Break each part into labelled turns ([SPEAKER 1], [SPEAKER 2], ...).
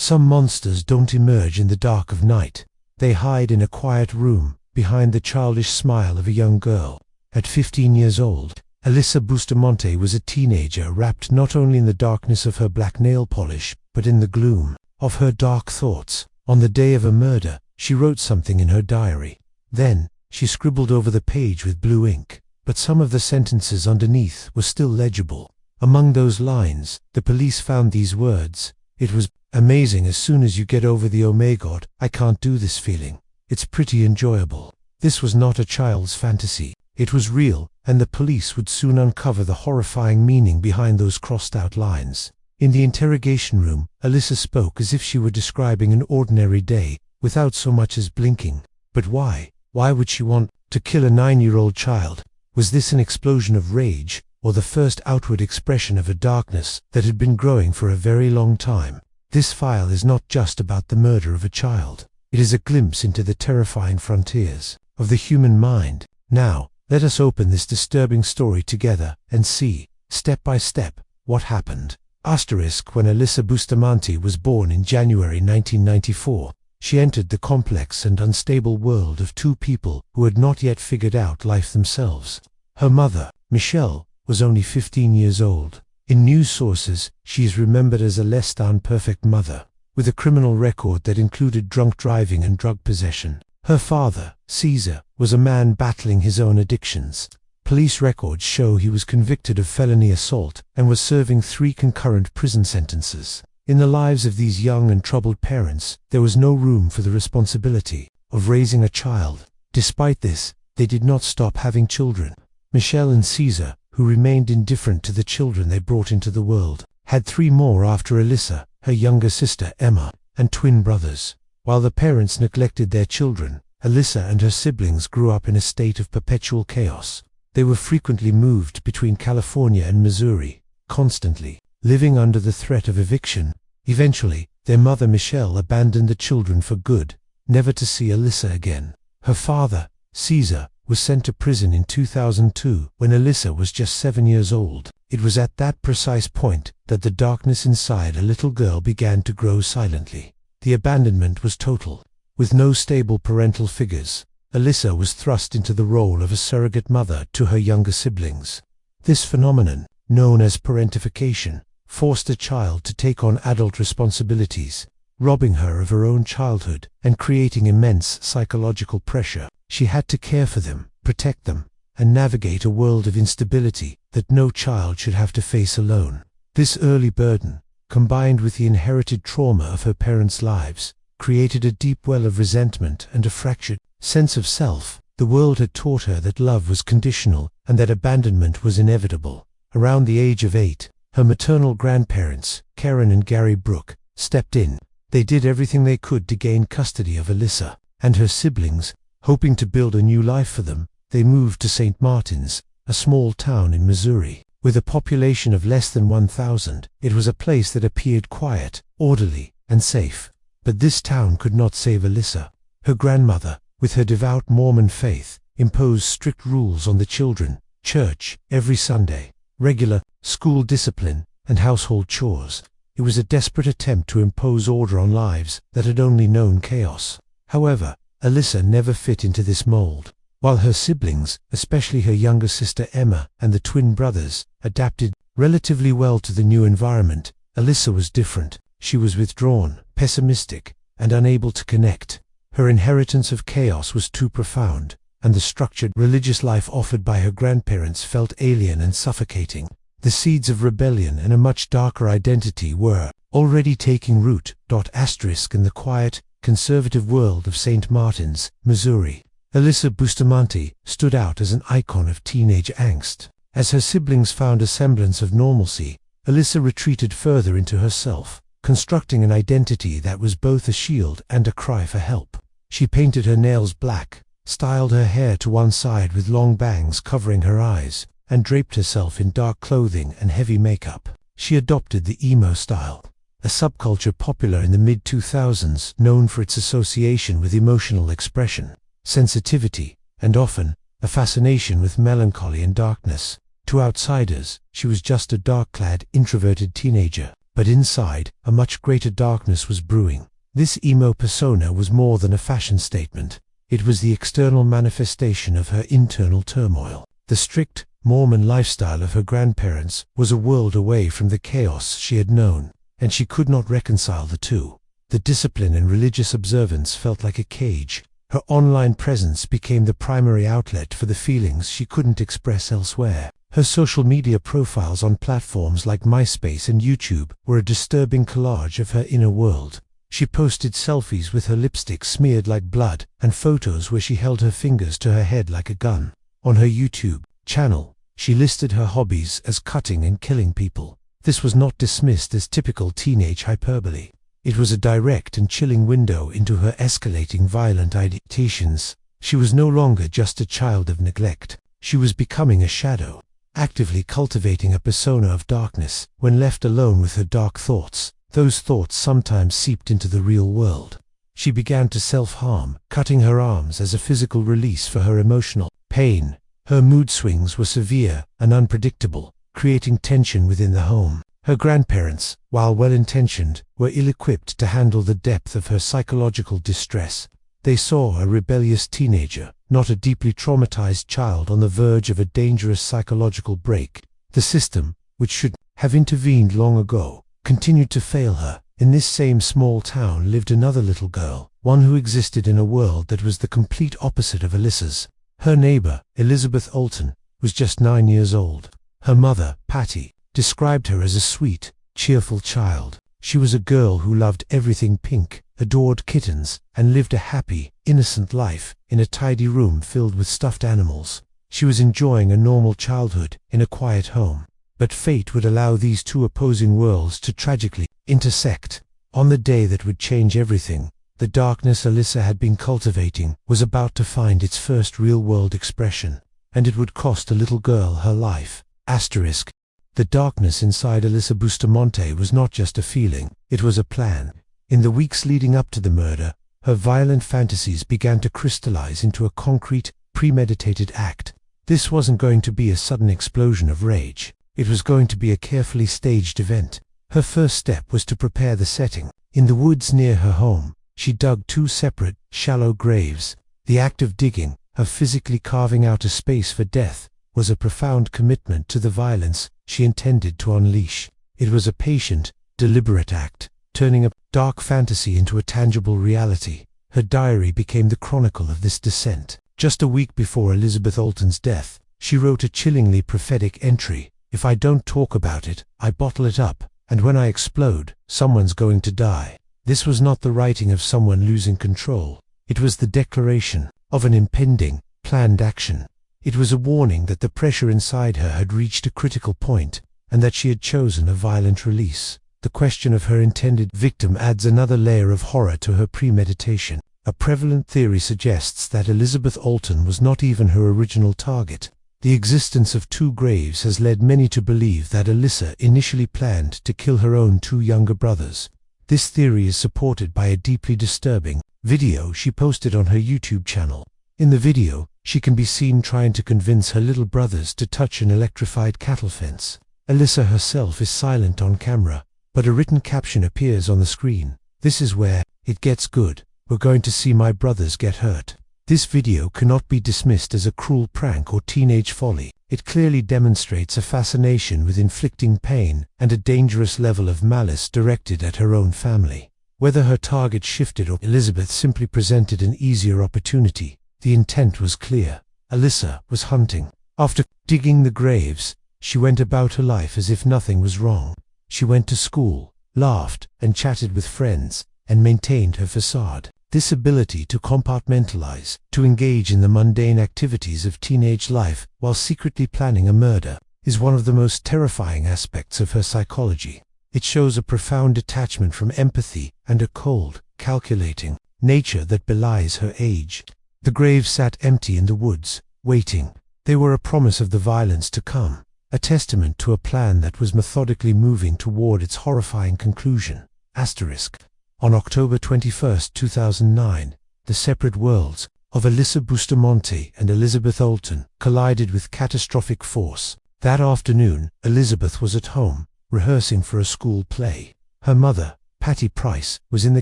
[SPEAKER 1] Some monsters don't emerge in the dark of night. They hide in a quiet room, behind the childish smile of a young girl. At 15 years old, Alyssa Bustamante was a teenager wrapped not only in the darkness of her black nail polish, but in the gloom of her dark thoughts. On the day of a murder, she wrote something in her diary. Then, she scribbled over the page with blue ink, but some of the sentences underneath were still legible. Among those lines, the police found these words: "It was amazing as soon as you get over the 'oh my God, I can't do this' feeling. It's pretty enjoyable." This was not a child's fantasy. It was real, and the police would soon uncover the horrifying meaning behind those crossed-out lines. In the interrogation room, Alyssa spoke as if she were describing an ordinary day, without so much as blinking. But why? Why would she want to kill a 9-year-old child? Was this an explosion of rage, or the first outward expression of a darkness that had been growing for a very long time? This file is not just about the murder of a child. It is a glimpse into the terrifying frontiers of the human mind. Now, let us open this disturbing story together and see, step by step, what happened. When Alyssa Bustamante was born in January 1994, she entered the complex and unstable world of two people who had not yet figured out life themselves. Her mother, Michelle, was only 15 years old. In news sources, she is remembered as a less than perfect mother, with a criminal record that included drunk driving and drug possession. Her father, Caesar, was a man battling his own addictions. Police records show he was convicted of felony assault and was serving 3 concurrent prison sentences. In the lives of these young and troubled parents, there was no room for the responsibility of raising a child. Despite this, they did not stop having children. Michelle and Caesar, who remained indifferent to the children they brought into the world, had 3 more after Alyssa, her younger sister Emma, and twin brothers. While the parents neglected their children, Alyssa and her siblings grew up in a state of perpetual chaos. They were frequently moved between California and Missouri, constantly living under the threat of eviction. Eventually, their mother Michelle abandoned the children for good, never to see Alyssa again. Her father, Caesar, was sent to prison in 2002 when Alyssa was just 7 years old. It was at that precise point that the darkness inside a little girl began to grow silently. The abandonment was total. With no stable parental figures, Alyssa was thrust into the role of a surrogate mother to her younger siblings. This phenomenon, known as parentification, forced a child to take on adult responsibilities, robbing her of her own childhood and creating immense psychological pressure. She had to care for them, protect them, and navigate a world of instability that no child should have to face alone. This early burden, combined with the inherited trauma of her parents' lives, created a deep well of resentment and a fractured sense of self. The world had taught her that love was conditional and that abandonment was inevitable. Around the age of 8, her maternal grandparents, Karen and Gary Brooke, stepped in. They did everything they could to gain custody of Alyssa and her siblings. Hoping to build a new life for them, they moved to St. Martin's, a small town in Missouri. With a population of less than 1,000, it was a place that appeared quiet, orderly, and safe. But this town could not save Alyssa. Her grandmother, with her devout Mormon faith, imposed strict rules on the children: church every Sunday, regular school discipline, and household chores. It was a desperate attempt to impose order on lives that had only known chaos. However, Alyssa never fit into this mold. While her siblings, especially her younger sister Emma and the twin brothers, adapted relatively well to the new environment, Alyssa was different. She was withdrawn, pessimistic, and unable to connect. Her inheritance of chaos was too profound, and the structured religious life offered by her grandparents felt alien and suffocating. The seeds of rebellion and a much darker identity were already taking root. In the quiet, conservative world of St. Martin's, Missouri, Alyssa Bustamante stood out as an icon of teenage angst. As her siblings found a semblance of normalcy, Alyssa retreated further into herself, constructing an identity that was both a shield and a cry for help. She painted her nails black, styled her hair to one side with long bangs covering her eyes, and draped herself in dark clothing and heavy makeup. She adopted the emo style, a subculture popular in the mid-2000s known for its association with emotional expression, sensitivity, and often, a fascination with melancholy and darkness. To outsiders, she was just a dark-clad, introverted teenager. but inside, a much greater darkness was brewing. This emo persona was more than a fashion statement. It was the external manifestation of her internal turmoil. The strict Mormon lifestyle of her grandparents was a world away from the chaos she had known, and she could not reconcile the two. The discipline and religious observance felt like a cage. Her online presence became the primary outlet for the feelings she couldn't express elsewhere. Her social media profiles on platforms like MySpace and YouTube were a disturbing collage of her inner world. She posted selfies with her lipstick smeared like blood and photos where she held her fingers to her head like a gun. On her YouTube channel, she listed her hobbies as cutting and killing people. This was not dismissed as typical teenage hyperbole. It was a direct and chilling window into her escalating violent ideations. She was no longer just a child of neglect. She was becoming a shadow, actively cultivating a persona of darkness. When left alone with her dark thoughts, those thoughts sometimes seeped into the real world. She began to self-harm, cutting her arms as a physical release for her emotional pain. Her mood swings were severe and unpredictable, creating tension within the home. Her grandparents, while well-intentioned, were ill-equipped to handle the depth of her psychological distress. They saw a rebellious teenager, not a deeply traumatized child on the verge of a dangerous psychological break. The system, which should have intervened long ago, continued to fail her. In this same small town lived another little girl, one who existed in a world that was the complete opposite of Alyssa's. Her neighbor, Elizabeth Olton, was just 9 years old. Her mother, Patty, described her as a sweet, cheerful child. She was a girl who loved everything pink, adored kittens, and lived a happy, innocent life in a tidy room filled with stuffed animals. She was enjoying a normal childhood in a quiet home. But fate would allow these two opposing worlds to tragically intersect. On the day that would change everything, the darkness Alyssa had been cultivating was about to find its first real-world expression, and it would cost a little girl her life. Asterisk. The darkness inside Alyssa Bustamante was not just a feeling, it was a plan. In the weeks leading up to the murder, her violent fantasies began to crystallize into a concrete, premeditated act. This wasn't going to be a sudden explosion of rage. It was going to be a carefully staged event. Her first step was to prepare the setting. In the woods near her home, she dug 2 separate, shallow graves. The act of digging, of physically carving out a space for death, was a profound commitment to the violence she intended to unleash. It was a patient, deliberate act, turning a dark fantasy into a tangible reality. Her diary became the chronicle of this descent. Just a week before Elizabeth Olton's death, she wrote a chillingly prophetic entry. "If I don't talk about it, I bottle it up, and when I explode, someone's going to die." This was not the writing of someone losing control. It was the declaration of an impending, planned action. It was a warning that the pressure inside her had reached a critical point, and that she had chosen a violent release. The question of her intended victim adds another layer of horror to her premeditation. A prevalent theory suggests that Elizabeth Olton was not even her original target. The existence of 2 graves has led many to believe that Alyssa initially planned to kill her own 2 younger brothers. This theory is supported by a deeply disturbing video she posted on her YouTube channel. In the video, she can be seen trying to convince her little brothers to touch an electrified cattle fence. Alyssa herself is silent on camera, but a written caption appears on the screen. "This is where it gets good. We're going to see my brothers get hurt." This video cannot be dismissed as a cruel prank or teenage folly. It clearly demonstrates a fascination with inflicting pain and a dangerous level of malice directed at her own family. Whether her target shifted or Elizabeth simply presented an easier opportunity, the intent was clear. Alyssa was hunting. After digging the graves, she went about her life as if nothing was wrong. She went to school, laughed and chatted with friends, and maintained her facade. This ability to compartmentalize, to engage in the mundane activities of teenage life while secretly planning a murder, is one of the most terrifying aspects of her psychology. It shows a profound detachment from empathy and a cold, calculating nature that belies her age. The graves sat empty in the woods, waiting. They were a promise of the violence to come, a testament to a plan that was methodically moving toward its horrifying conclusion. Asterisk. On October 21, 2009, the separate worlds of Alyssa Bustamante and Elizabeth Olton collided with catastrophic force. That afternoon, Elizabeth was at home, rehearsing for a school play. Her mother, Patty Price, was in the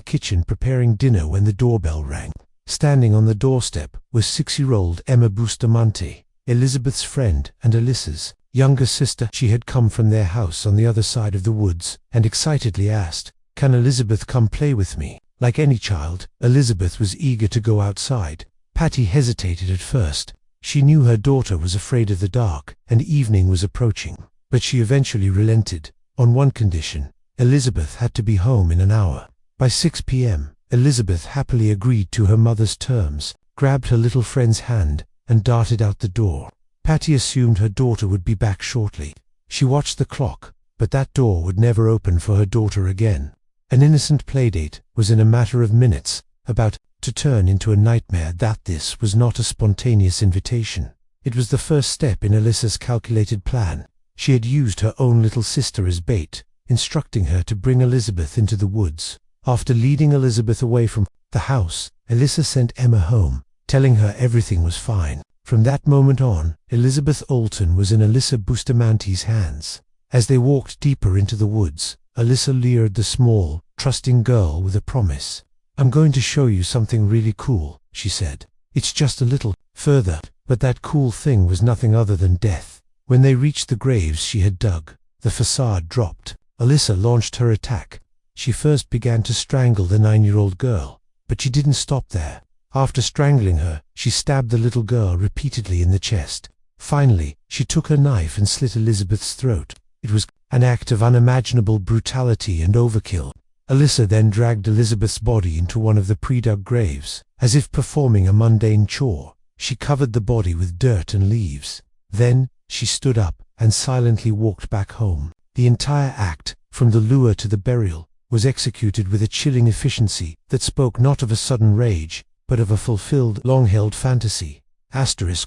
[SPEAKER 1] kitchen preparing dinner when the doorbell rang. Standing on the doorstep was 6-year-old Emma Bustamante, Elizabeth's friend and Alyssa's younger sister. She had come from their house on the other side of the woods and excitedly asked, "Can Elizabeth come play with me?" Like any child, Elizabeth was eager to go outside. Patty hesitated at first. She knew her daughter was afraid of the dark, and evening was approaching. But she eventually relented, on one condition: Elizabeth had to be home in an hour. By 6 p.m., Elizabeth happily agreed to her mother's terms, grabbed her little friend's hand, and darted out the door. Patty assumed her daughter would be back shortly. She watched the clock, but that door would never open for her daughter again. An innocent playdate was in a matter of minutes about to turn into a nightmare. This was not a spontaneous invitation. It was the first step in Alyssa's calculated plan. She had used her own little sister as bait, instructing her to bring Elizabeth into the woods. After leading Elizabeth away from the house, Alyssa sent Emma home, telling her everything was fine. From that moment on, Elizabeth Olton was in Alyssa Bustamante's hands. As they walked deeper into the woods, Alyssa lured the small, trusting girl with a promise. "I'm going to show you something really cool," she said. "It's just a little further." But that cool thing was nothing other than death. When they reached the graves she had dug, the facade dropped. Alyssa launched her attack. She first began to strangle the 9-year-old girl, but she didn't stop there. After strangling her, she stabbed the little girl repeatedly in the chest. Finally, she took her knife and slit Elizabeth's throat. It was an act of unimaginable brutality and overkill. Alyssa then dragged Elizabeth's body into one of the pre-dug graves. As if performing a mundane chore, she covered the body with dirt and leaves. Then, she stood up and silently walked back home. The entire act, from the lure to the burial, was executed with a chilling efficiency that spoke not of a sudden rage, but of a fulfilled, long-held fantasy.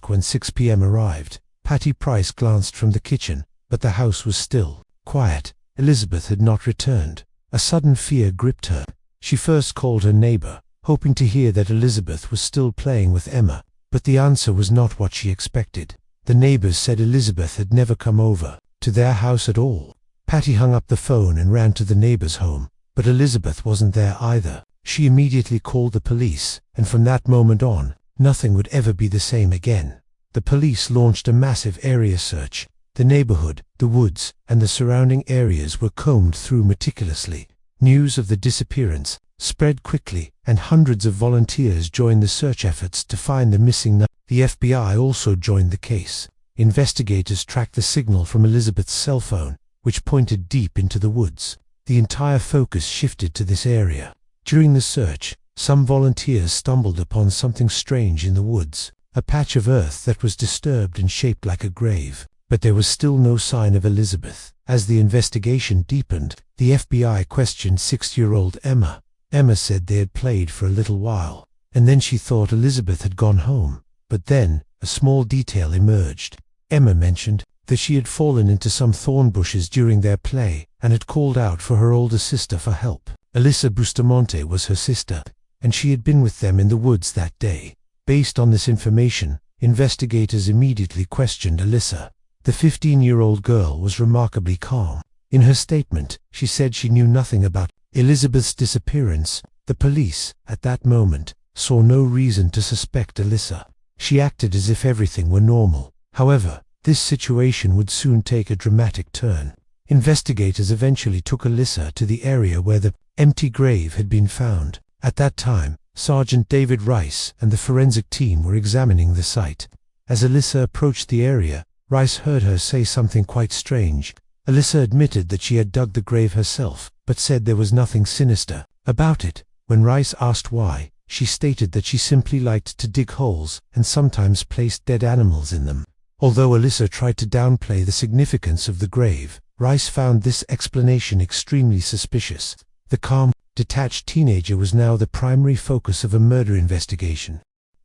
[SPEAKER 1] When 6 p.m. arrived, Patty Price glanced from the kitchen, but the house was still, quiet. Elizabeth had not returned. A sudden fear gripped her. She first called her neighbor, hoping to hear that Elizabeth was still playing with Emma, but the answer was not what she expected. The neighbors said Elizabeth had never come over to their house at all. Patty hung up the phone and ran to the neighbor's home, but Elizabeth wasn't there either. She immediately called the police, and from that moment on, nothing would ever be the same again. The police launched a massive area search. The neighborhood, the woods, and the surrounding areas were combed through meticulously. News of the disappearance spread quickly, and hundreds of volunteers joined the search efforts to find the missing. The FBI also joined the case. Investigators tracked the signal from Elizabeth's cell phone, which pointed deep into the woods. The entire focus shifted to this area. During the search, some volunteers stumbled upon something strange in the woods, a patch of earth that was disturbed and shaped like a grave. But there was still no sign of Elizabeth. As the investigation deepened, the FBI questioned 6-year-old Emma. Emma said they had played for a little while, and then she thought Elizabeth had gone home. But then, a small detail emerged. Emma mentioned that she had fallen into some thorn bushes during their play and had called out for her older sister for help. Alyssa Bustamante was her sister, and she had been with them in the woods that day. Based on this information, investigators immediately questioned Alyssa. The 15-year-old girl was remarkably calm. In her statement, she said she knew nothing about Elizabeth's disappearance. The police, at that moment, saw no reason to suspect Alyssa. She acted as if everything were normal. However, this situation would soon take a dramatic turn. Investigators eventually took Alyssa to the area where the empty grave had been found. At that time, Sergeant David Rice and the forensic team were examining the site. As Alyssa approached the area, Rice heard her say something quite strange. Alyssa admitted that she had dug the grave herself, but said there was nothing sinister about it. When Rice asked why, she stated that she simply liked to dig holes and sometimes placed dead animals in them. Although Alyssa tried to downplay the significance of the grave, Rice found this explanation extremely suspicious. The calm, detached teenager was now the primary focus of a murder investigation.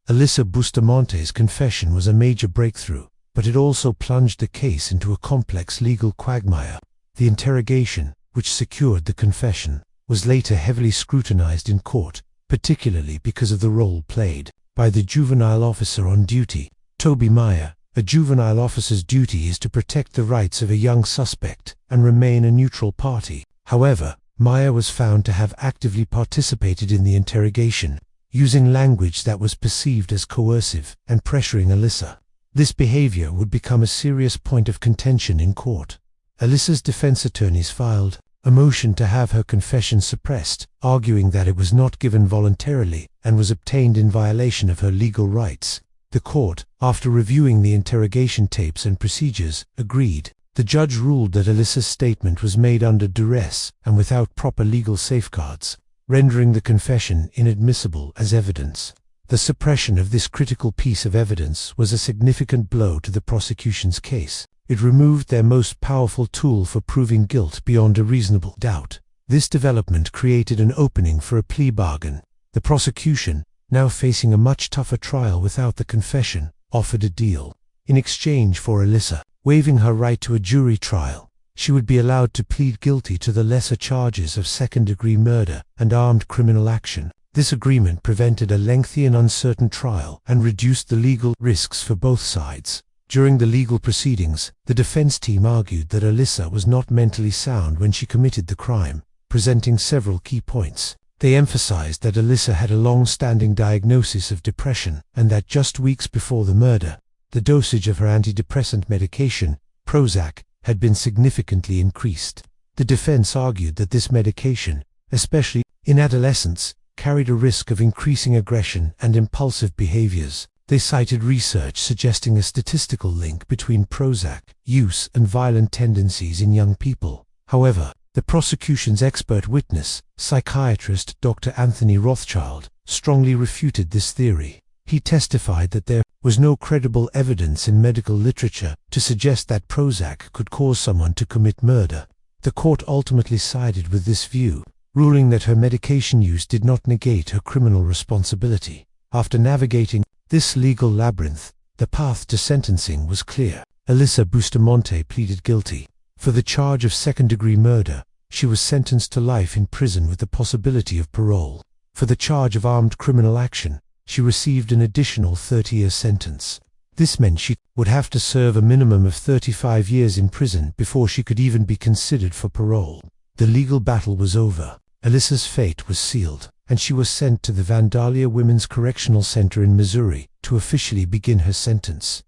[SPEAKER 1] Alyssa Bustamante's confession was a major breakthrough, but it also plunged the case into a complex legal quagmire. The interrogation, which secured the confession, was later heavily scrutinized in court, particularly because of the role played by the juvenile officer on duty. Toby Meyer, A juvenile officer's duty is to protect the rights of a young suspect and remain a neutral party. However, Maya was found to have actively participated in the interrogation, using language that was perceived as coercive and pressuring Alyssa. This behavior would become a serious point of contention in court. Alyssa's defense attorneys filed a motion to have her confession suppressed, arguing that it was not given voluntarily and was obtained in violation of her legal rights. The court, after reviewing the interrogation tapes and procedures, agreed. The judge ruled that Alyssa's statement was made under duress and without proper legal safeguards, rendering the confession inadmissible as evidence. The suppression of this critical piece of evidence was a significant blow to the prosecution's case. It removed their most powerful tool for proving guilt beyond a reasonable doubt. This development created an opening for a plea bargain. The prosecution, now facing a much tougher trial without the confession, offered a deal. In exchange for Alyssa waiving her right to a jury trial, she would be allowed to plead guilty to the lesser charges of second-degree murder and armed criminal action. This agreement prevented a lengthy and uncertain trial and reduced the legal risks for both sides. During the legal proceedings, the defense team argued that Alyssa was not mentally sound when she committed the crime, presenting several key points. They emphasized that Alyssa had a long-standing diagnosis of depression and that just weeks before the murder, the dosage of her antidepressant medication, Prozac, had been significantly increased. The defense argued that this medication, especially in adolescents, carried a risk of increasing aggression and impulsive behaviors. They cited research suggesting a statistical link between Prozac use and violent tendencies in young people. However, the prosecution's expert witness, psychiatrist Dr. Anthony Rothschild, strongly refuted this theory. He testified that there was no credible evidence in medical literature to suggest that Prozac could cause someone to commit murder. The court ultimately sided with this view, ruling that her medication use did not negate her criminal responsibility. After navigating this legal labyrinth, the path to sentencing was clear. Alyssa Bustamante pleaded guilty. For the charge of second-degree murder, she was sentenced to life in prison with the possibility of parole. For the charge of armed criminal action, she received an additional 30-year sentence. This meant she would have to serve a minimum of 35 years in prison before she could even be considered for parole. The legal battle was over. Alyssa's fate was sealed, and she was sent to the Vandalia Women's Correctional Center in Missouri to officially begin her sentence.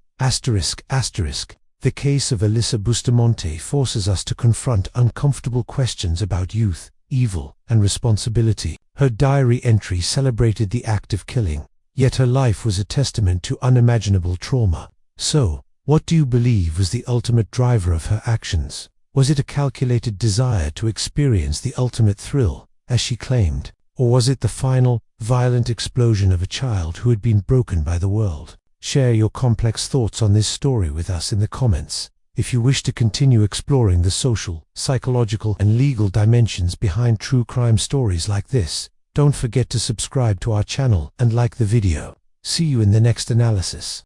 [SPEAKER 1] The case of Alyssa Bustamante forces us to confront uncomfortable questions about youth, evil, and responsibility. Her diary entry celebrated the act of killing, yet her life was a testament to unimaginable trauma. So, what do you believe was the ultimate driver of her actions? Was it a calculated desire to experience the ultimate thrill, as she claimed? Or was it the final, violent explosion of a child who had been broken by the world? Share your complex thoughts on this story with us in the comments. If you wish to continue exploring the social, psychological, and legal dimensions behind true crime stories like this, don't forget to subscribe to our channel and like the video. See you in the next analysis.